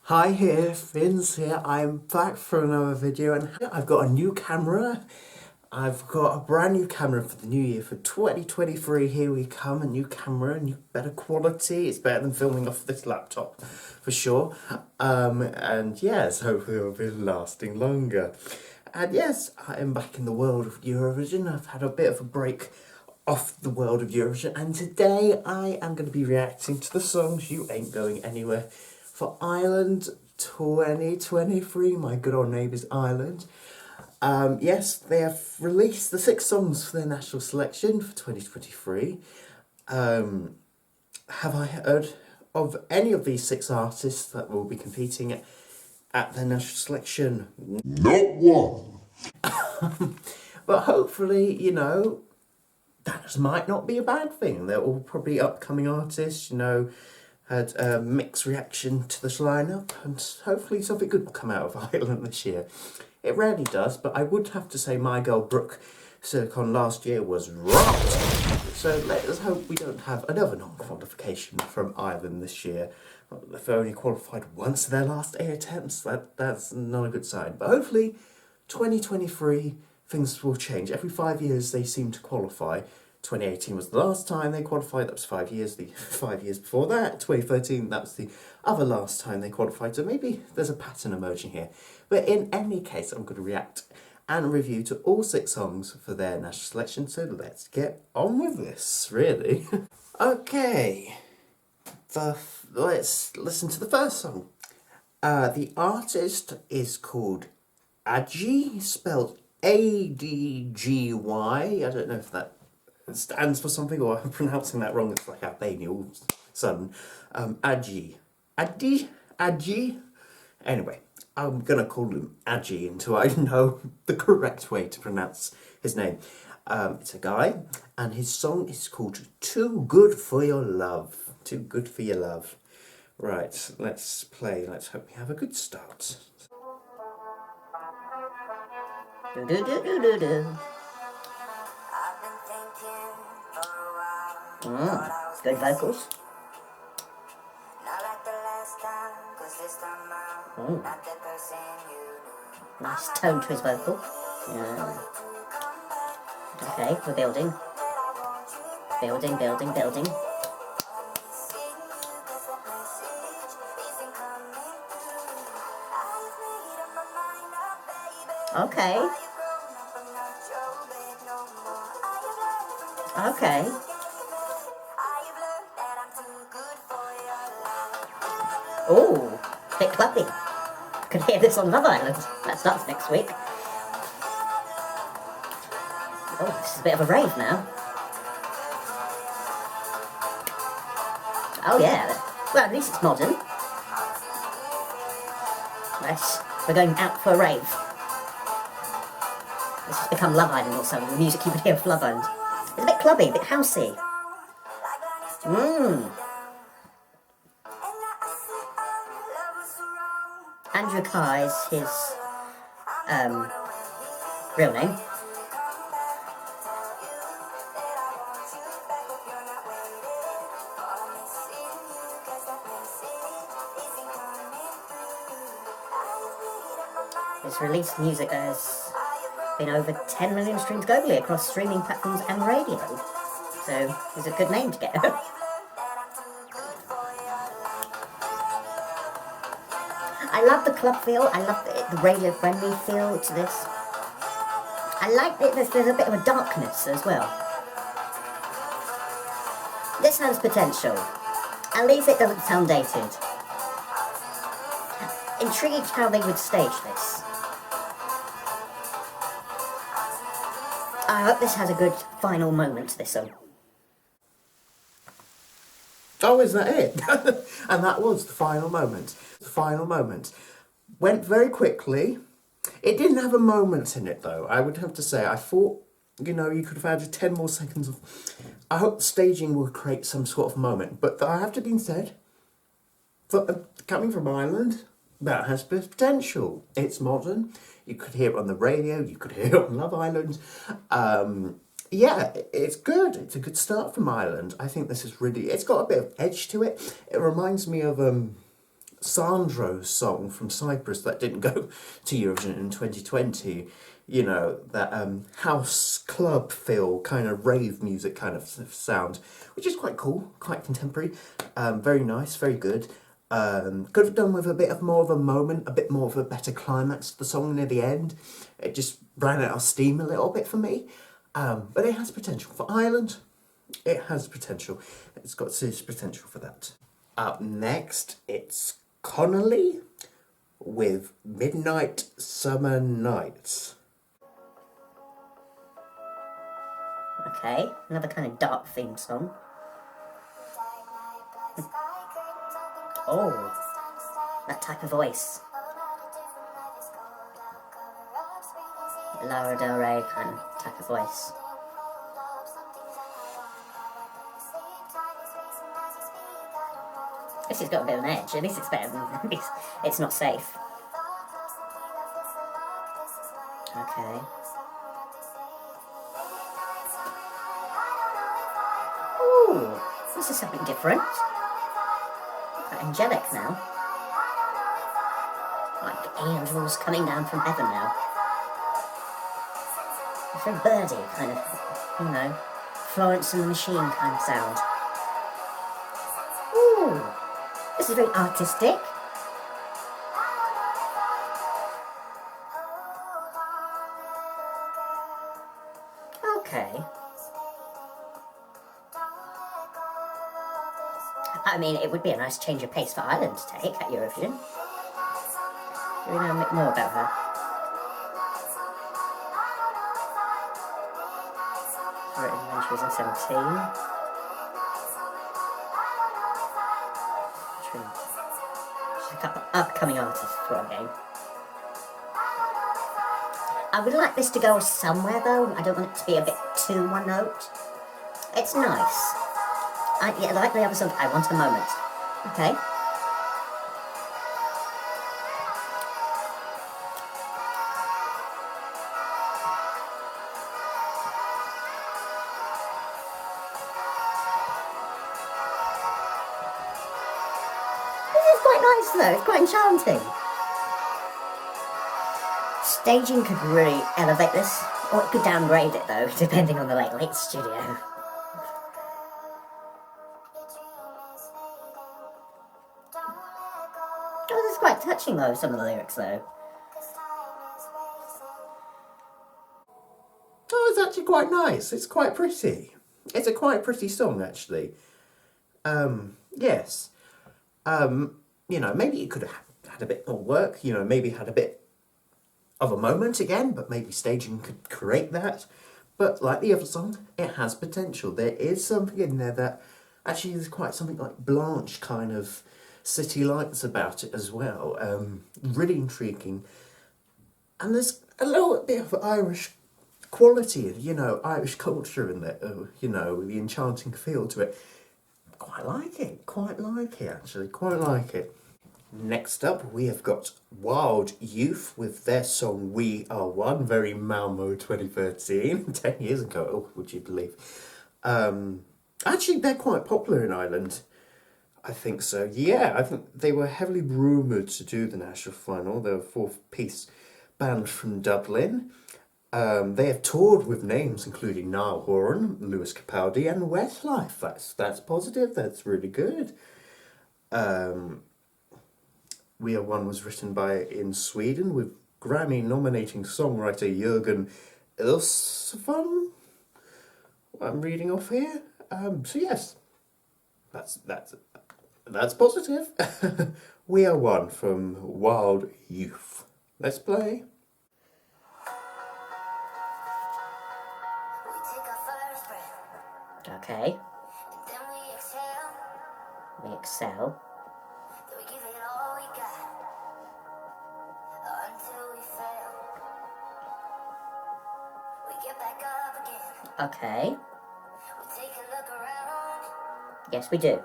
Hi here, Finns here. I'm back for another video and I've got a new camera. I've got a brand new camera for the new year for 2023. Here we come, a new camera, new better quality. It's better than filming off this laptop for sure. And yes, hopefully it'll be lasting longer. And yes, I am back in the world of Eurovision. I've had a bit of a break off the world of Eurovision and today I am going to be reacting to the songs You Ain't Going Anywhere for Ireland 2023, my good old neighbours Ireland. Yes, they have released the 6 songs for their national selection for 2023. Have I heard of any of these 6 artists that will be competing at their national selection? Not one. But hopefully, you know, that might not be a bad thing. They're all probably upcoming artists, you know, had a mixed reaction to this lineup, and hopefully something good will come out of Ireland this year. It rarely does, but I would have to say my girl Brooke Silicon last year was rocked. So let us hope we don't have another non-qualification from Ireland this year. They've only qualified once in their last 8 attempts. That's not a good sign. But hopefully 2023 things will change. Every 5 years they seem to qualify. 2018 was the last time they qualified, that was 5 years. The 5 years before that, 2013, that was the other last time they qualified. So maybe there's a pattern emerging here. But in any case, I'm going to react and review to all 6 songs for their national selection. So let's get on with this, really. Okay, let's listen to the first song. The artist is called Adgy, spelled Adgy. I don't know if that stands for something or I'm pronouncing that wrong. It's like Albania all of a sudden. Adgy. Adgy. Anyway, I'm gonna call him Adgy until I know the correct way to pronounce his name. It's a guy, and his song is called Too Good For Your Love. Too Good For Your Love. Right, let's play. Let's hope we have a good start. Do do do do do do. Good vocals. Nice tone to his vocal. Yeah. Okay, we're building. Building, building, building. Okay. Okay. Oh, a bit clubby. Could hear this on Love Island. That starts next week. Oh, this is a bit of a rave now. Oh yeah. Well, at least it's modern. Yes, we're going out for a rave. This has become Love Island or something. The music you would hear of Love Island. It's a bit clubby, a bit housey. Andrew Carr is his real name. His released music has been over 10 million streams globally across streaming platforms and radio. So it's a good name to get. I love the club feel, I love the radio-friendly feel to this. I like that there's a bit of a darkness as well. This has potential. At least it doesn't sound dated. Intrigued how they would stage this. I hope this has a good final moment to this song. Oh, is that it? And that was the final moment. The final moment. Went very quickly. It didn't have a moment in it, though. I would have to say, I thought, you know, you could have added 10 more seconds of... I hope the staging will create some sort of moment. But I have to be said, coming from Ireland, that has potential. It's modern. You could hear it on the radio. You could hear it on Love Island. Yeah, it's good. It's a good start from Ireland. I think this is really... It's got a bit of edge to it. It reminds me of Sandro's song from Cyprus that didn't go to Eurovision in 2020. You know, that house club feel, kind of rave music kind of sound, which is quite cool, quite contemporary, very nice, very good. Could have done with a bit of more of a moment, a bit more of a better climax to the song near the end. It just ran out of steam a little bit for me, but it has potential. For Ireland, it has potential. It's got serious potential for that. Up next, it's Connolly with Midnight Summer Nights. Okay, another kind of dark theme song. Oh, that type of voice. Lara Del Rey kind of type of voice. This has got a bit of an edge. At least it's better than it's not safe. Okay. Ooh, this is something different. Quite angelic now. Like angels coming down from heaven now. It's very birdy, kind of, you know, Florence and the Machine kind of sound. Ooh, this is very artistic. Okay. I mean, it would be a nice change of pace for Ireland to take at Eurovision. Do we know a bit more about her? Written when she was in 17. She's a couple upcoming artists for our game. I would like this to go somewhere though. I don't want it to be a bit too one note. It's nice. Yeah, like the other song, I want a moment. Okay. This is quite nice though, it's quite enchanting. Staging could really elevate this, or it could downgrade it though, depending on the late studio. Oh, this is quite touching though, some of the lyrics though. Oh, it's actually quite nice. It's quite pretty. It's a quite pretty song, actually. Yes. You know, maybe it could have had a bit more work. You know, maybe had a bit of a moment again, but maybe staging could create that. But like the other song, it has potential. There is something in there that actually is quite something like Blanche kind of city lights about it as well. Really intriguing. And there's a little bit of Irish quality, you know, Irish culture in there, you know, the enchanting feel to it. Quite like it actually, quite like it. Next up we have got Wild Youth with their song We Are One, very Malmo 2013, 10 years ago, would you believe. Actually they're quite popular in Ireland, I think so. Yeah, I think they were heavily rumoured to do the national final. They're a four-piece band from Dublin. They have toured with names including Niall Horan, Lewis Capaldi and Westlife. That's positive, that's really good. We Are One was written in Sweden with Grammy-nominating songwriter Jürgen Ilsvan. I'm reading off here. So yes, that's positive. We Are One from Wild Youth. Let's play. Okay. We excel. Okay. Yes, we do.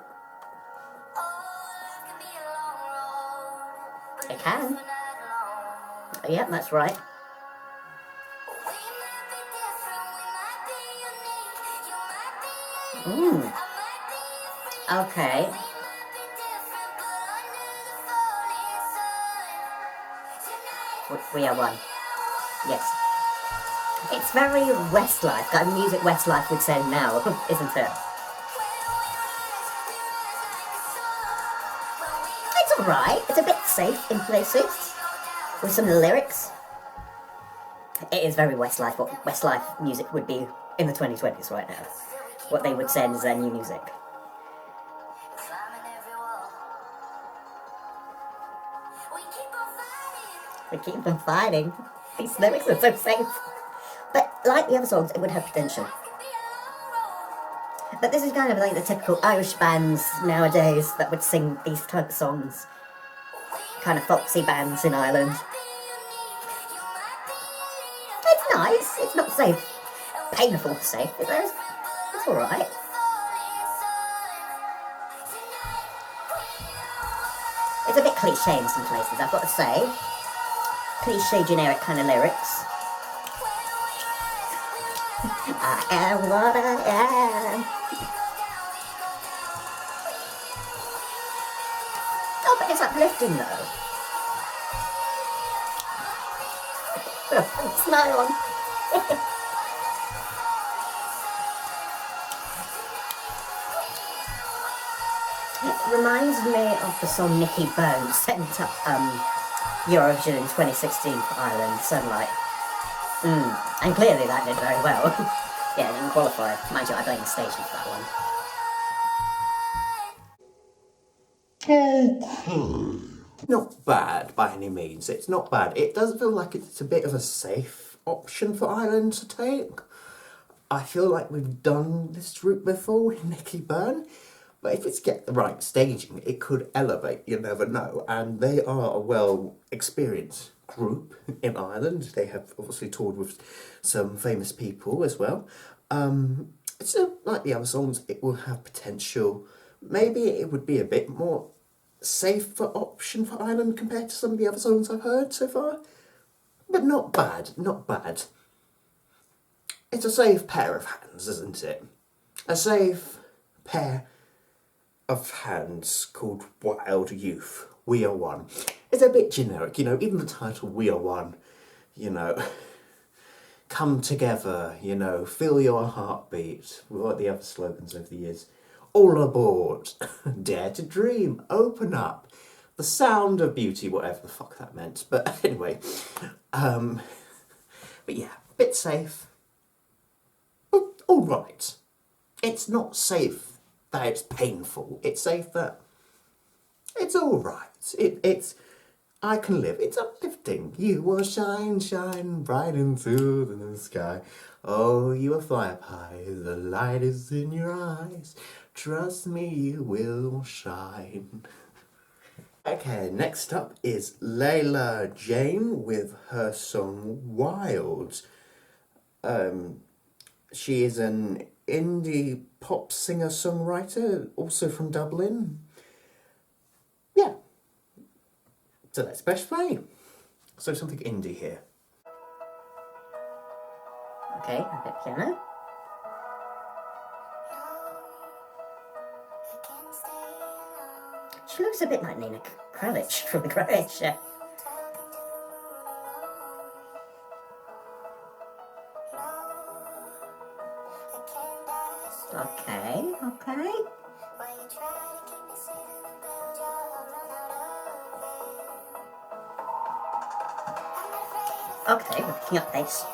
It can. Yep, that's right. Okay. We are one. Yes. It's very Westlife, kind of music Westlife would say now, isn't it? It's alright. It's a bit safe in places, with some lyrics. It is very Westlife, what Westlife music would be in the 2020s right now. What they would send as their new music. We keep on fighting. These lyrics are so safe. But like the other songs, it would have potential. But this is kind of like the typical Irish bands nowadays that would sing these type of songs. Kind of folksy bands in Ireland. It's nice. It's not safe. Painful safe. It's alright. It's a bit cliche in some places, I've got to say. Cliche, generic kind of lyrics. I am what I am. Oh, but it's uplifting though. Smile on. It reminds me of the song Nicky Bone sent up Eurovision in 2016 for Ireland, Sunlight. And clearly that did very well. Yeah, it didn't qualify. Mind you, I blame the station for that one. Not bad by any means. It's not bad. It does feel like it's a bit of a safe option for Ireland to take. I feel like we've done this route before with Nicky Byrne, but if it's get the right staging, it could elevate. You never know. And they are a well experienced group in Ireland. They have obviously toured with some famous people as well. So like the other songs, it will have potential. Maybe it would be a bit more safer option for Ireland compared to some of the other songs I've heard so far. But not bad, not bad. It's a safe pair of hands, isn't it? A safe pair of hands called Wild Youth. We Are One. It's a bit generic, you know, even the title We Are One, you know, come together, you know, feel your heartbeat, what the other slogans over the years. All aboard, dare to dream, open up, the sound of beauty, whatever the fuck that meant. But anyway, but yeah, bit safe, but alright. It's not safe that it's painful, it's safe that it's alright. It's, I can live, it's uplifting. You will shine, shine bright into the sky. Oh, you will fly up high, the light is in your eyes. Trust me, you will shine. Okay, next up is Layla Jane with her song Wild. She is an indie pop singer-songwriter, also from Dublin. Yeah. So let's press play. So something indie here. Okay, a bit piano. She looks a bit like Nina Kravitz from Croatia. Okay, okay. Okay, we're picking up pace.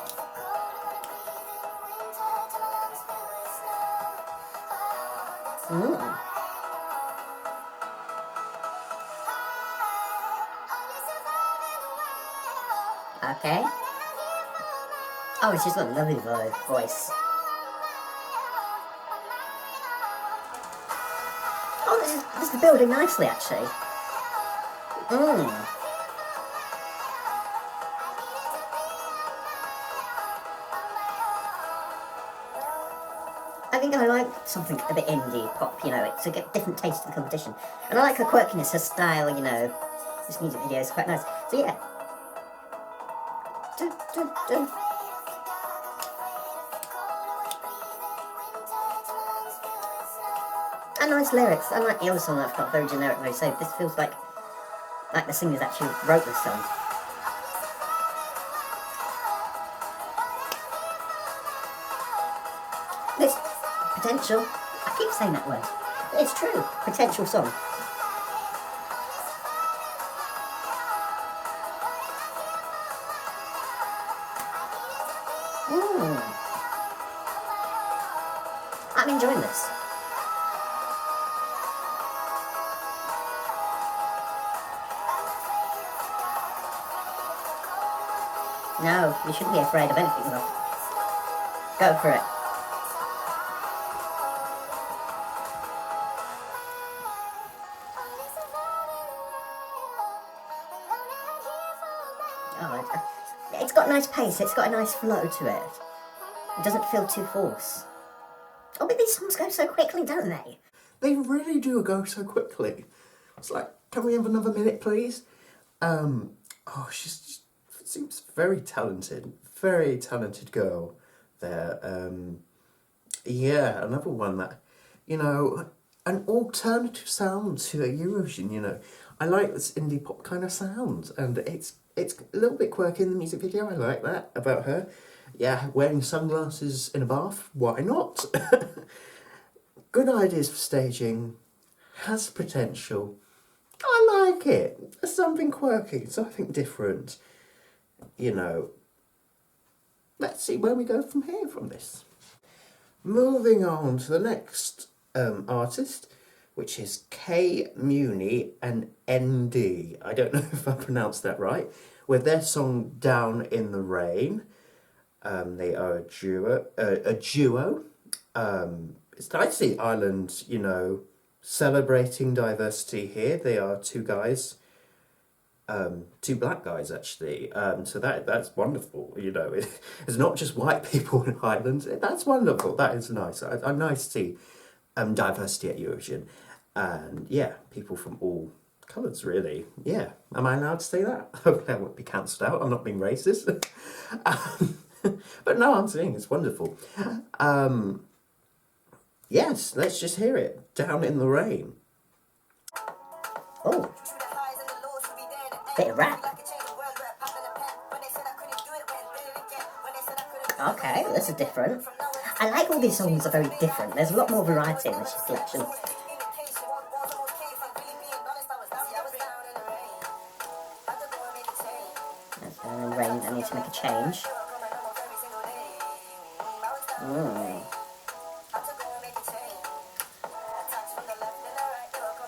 Okay. Oh, she's got a lovely voice. Oh, this is building nicely, actually. I think I like something a bit indie pop, you know, to get different taste to the competition. And I like her quirkiness, her style, you know. This music video is quite nice. So yeah. And nice lyrics. Unlike the other song I've got, very generic, very safe. This feels like the singers actually wrote this song. Potential. I keep saying that word. It's true. Potential song. I'm enjoying this. No, you shouldn't be afraid of anything, though. Go for it. Oh, it's got a nice pace, it's got a nice flow to it. It doesn't feel too forced. Oh, but these songs go so quickly, don't they? They really do go so quickly. It's like, can we have another minute, please? She seems very talented girl there. Yeah, another one that, you know, an alternative sound to a Eurovision, you know. I like this indie pop kind of sound, and it's a little bit quirky in the music video. I like that about her. Yeah, wearing sunglasses in a bath, why not? Good ideas for staging, has potential. I like it. There's something quirky, something different. You know, let's see where we go from here from this. Moving on to the next artist, which is K Muni and ND. I don't know if I pronounced that right. With their song Down in the Rain. They are a duo. It's nice to see Ireland, you know, celebrating diversity here. They are two guys, two black guys actually. So that's wonderful. You know, it's not just white people in Ireland. That's wonderful. That is nice. I'm nice to see diversity at Eurovision, and yeah, people from all colours really. Yeah, am I allowed to say that? Hopefully I won't be cancelled out. I'm not being racist. But no, I'm saying it's wonderful. Yes, let's just hear it. Down in the Rain. Oh. Bit of rap. Okay, this is different. I like all these songs are very different. There's a lot more variety in this selection. Rain, I need to make a change.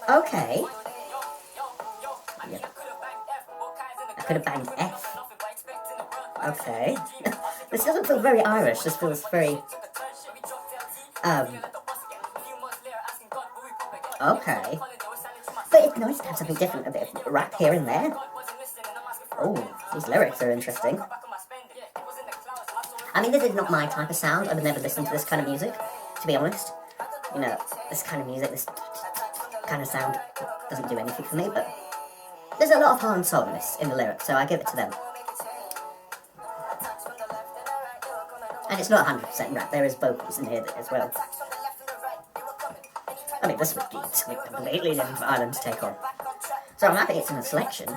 Okay. Yeah. I could have banged F. Okay. This doesn't feel very Irish, this feels very... Okay. But it's nice to have something different, a bit of rap here and there. Oh, these lyrics are interesting. I mean, this is not my type of sound. I would never listen to this kind of music, to be honest. You know, this kind of music, this kind of sound doesn't do anything for me, but there's a lot of heart and soul in this, in the lyrics, so I give it to them. And it's not 100% rap, there is vocals in here as well. I mean, this would be something completely different for Ireland to take on. So I'm happy it's in a selection,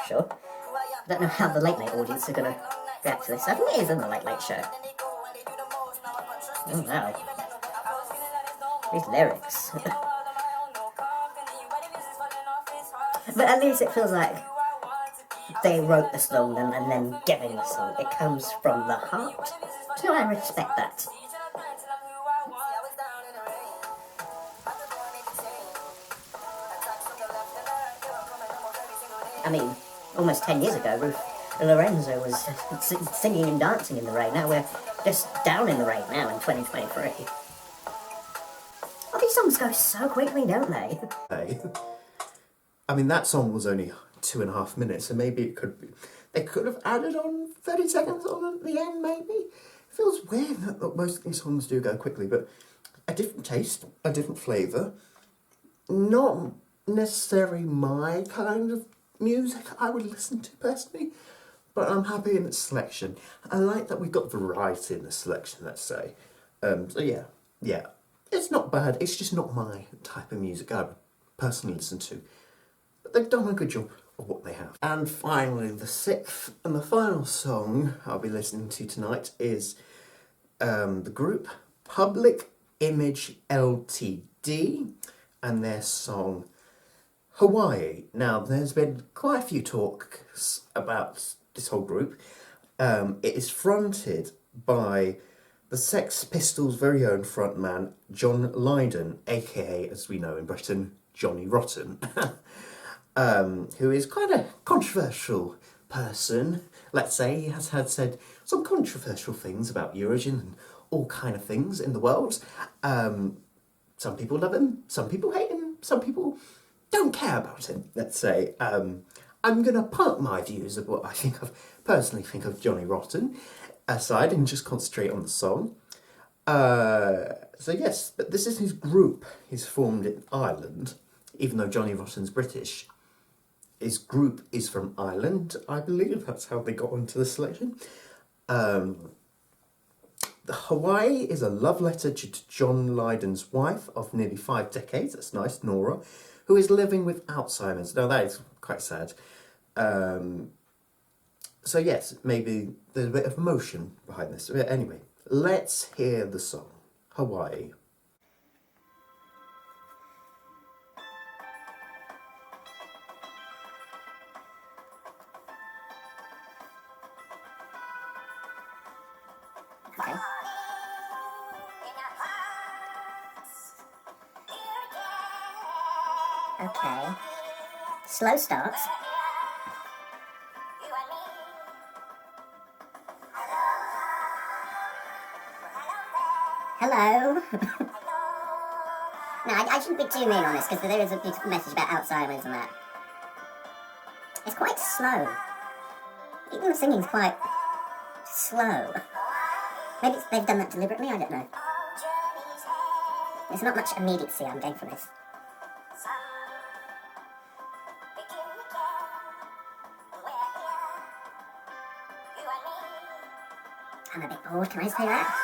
sure. I don't know how the late audience are going to react to this. I think it is in the late show. Oh wow. These lyrics. But at least it feels like they wrote the song and then giving the song. It comes from the heart. So I respect that. I mean, almost 10 years ago, Ruth Lorenzo was singing and dancing in the rain. Now we're just down in the rain now in 2023. Oh, these songs go so quickly, don't they? Hey. I mean, that song was only 2.5 minutes, so maybe it could be... They could have added on 30 seconds on at the end, maybe? It feels weird that most of these songs do go quickly, but a different taste, a different flavour. Not necessarily my kind of music I would listen to personally, but I'm happy in its selection. I like that we've got variety in the selection, let's say. So yeah, it's not bad, it's just not my type of music I would personally listen to. But they've done a good job of what they have. And finally, the sixth and the final song I'll be listening to tonight is the group Public Image Ltd. and their song Hawaii. Now, there's been quite a few talks about this whole group. It is fronted by the Sex Pistols' very own frontman, John Lydon, aka, as we know in Britain, Johnny Rotten, who is quite a controversial person. Let's say he has said some controversial things about Eurovision and all kind of things in the world. Some people love him, some people hate him, some people don't care about him, let's say. I'm going to put my views of what I personally think of Johnny Rotten aside and just concentrate on the song. So yes, but this is his group. He's formed in Ireland, even though Johnny Rotten's British. His group is from Ireland, I believe. That's how they got onto the selection. The Hawaii is a love letter to John Lydon's wife of nearly 5 decades, that's nice, Nora, who is living with Alzheimer's. Now that is quite sad. So yes, maybe there's a bit of emotion behind this. But anyway, let's hear the song, Hawaii. Okay. Okay. Slow starts. Hello. No, I shouldn't be too mean on this because there is a beautiful message about Alzheimer's and that. It's quite slow. Even the singing's quite slow. Maybe they've done that deliberately, I don't know. There's not much immediacy I'm getting from this. I'm a bit bored, can I say that?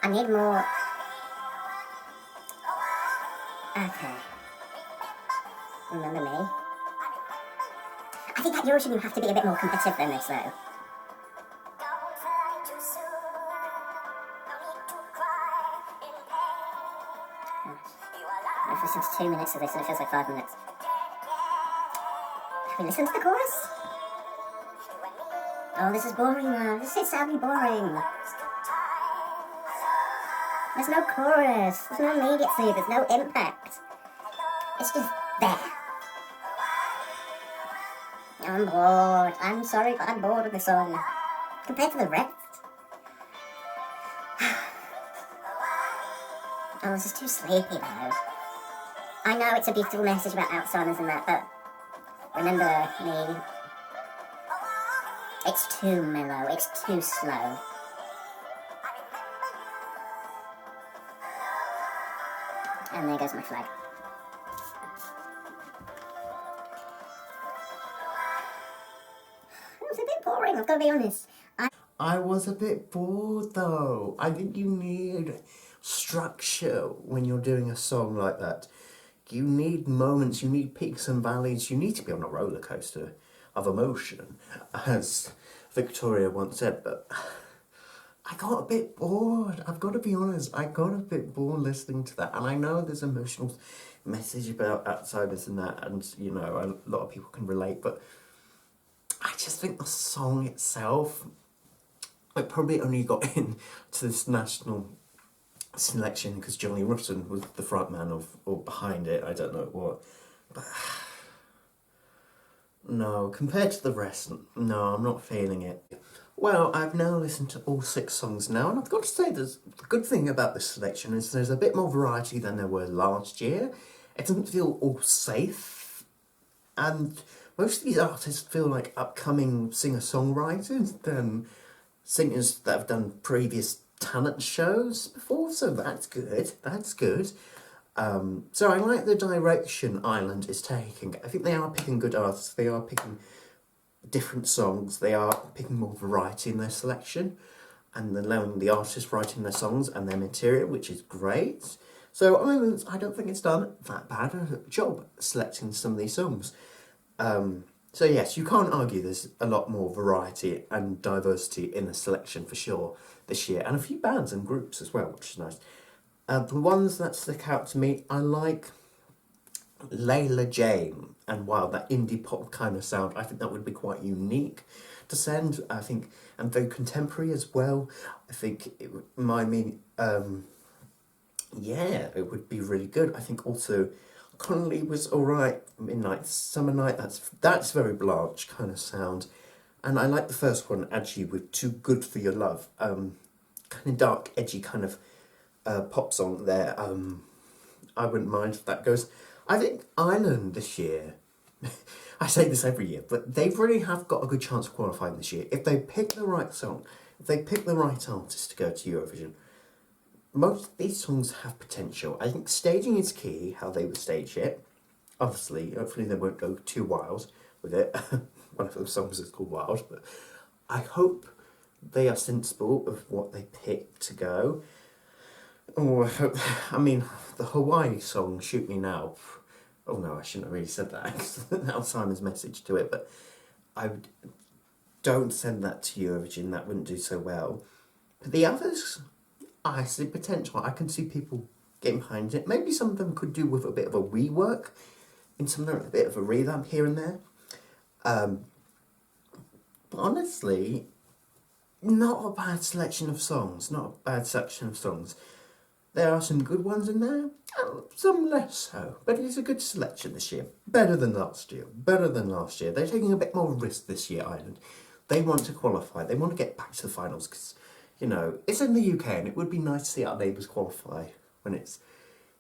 I need more... Okay. Remember me? I think at Eurovision you have to be a bit more competitive than this though. I've listened to 2 minutes of this and it feels like 5 minutes. Have we listened to the chorus? Oh, this is boring now. This is sadly boring. There's no chorus, there's no immediacy, there's no impact. It's just there. I'm bored. I'm sorry, but I'm bored of the song. Compared to the rest. Oh, this is too sleepy though. I know it's a beautiful message about Alzheimer's and that, but remember me. It's too mellow, it's too slow. And there goes my flag. It was a bit boring, I've got to be honest. I was a bit bored though. I think you need structure when you're doing a song like that. You need moments, you need peaks and valleys, you need to be on a roller coaster of emotion, as Victoria once said, but I got a bit bored. I've got to be honest, I got a bit bored listening to that. And I know there's emotional message about Alzheimer's and that, and you know, a lot of people can relate, but I just think the song itself, it probably only got into this national selection because Johnny Rotten was the front man of, or behind it, I don't know what. But no, compared to the rest, no, I'm not feeling it. Well, I've now listened to all 6 songs now, and I've got to say the good thing about this selection is there's a bit more variety than there were last year. It doesn't feel all safe, and most of these artists feel like upcoming singer-songwriters than singers that have done previous talent shows before, so that's good, that's good. So I like the direction Ireland is taking. I think they are picking good artists, they are picking different songs, they are picking more variety in their selection, and allowing the artists writing their songs and their material, which is great. So Ireland, I don't think it's done that bad a job selecting some of these songs. So yes, you can't argue there's a lot more variety and diversity in the selection for sure this year, and a few bands and groups as well, which is nice. The ones that stick out to me, I like Layla Jane and wow, that indie pop kind of sound. I think that would be quite unique to send. I think, and very contemporary as well. I think it would remind me, yeah, it would be really good. I think also Connolly was alright. Midnight Summer Night, that's very Blanche kind of sound. And I like the first one actually with Too Good For Your Love. Kind of dark, edgy kind of pop song there. I wouldn't mind if that goes. I think Ireland this year, I say this every year, but they really have got a good chance of qualifying this year. If they pick the right song, if they pick the right artist to go to Eurovision, most of these songs have potential. I think staging is key, how they would stage it. Obviously, hopefully they won't go too wild with it. One of those songs is called Wild, but I hope they are sensible of what they pick to go. Oh, I mean, the Hawaii song, Shoot Me Now. Oh no, I shouldn't have really said that. That was Simon's message to it, but don't send that to Eurovision, that wouldn't do so well. But the others, I see potential. I can see people getting behind it. Maybe some of them could do with a bit of a rework, in some of them a bit of a revamp here and there. But honestly, not a bad selection of songs, not a bad section of songs. There are some good ones in there, and some less so, but it's a good selection this year. Better than last year, better than last year. They're taking a bit more risk this year, Ireland. They want to qualify, they want to get back to the finals, because, you know, it's in the UK, and it would be nice to see our neighbours qualify when it's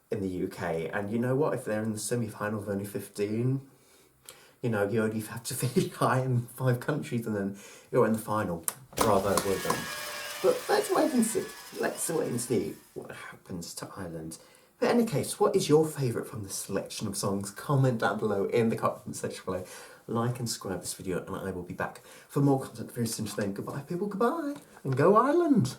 in the UK. And you know what, if they're in the semi-final of only 15, you know, you only have to finish high in 5 countries, and then you're in the final. Rather well done. But let's wait and see. Let's wait and see what happens to Ireland. But in any case, what is your favourite from the selection of songs? Comment down below in the comment section below. Like and subscribe this video, and I will be back for more content very soon. Today, goodbye, people. Goodbye, and go Ireland.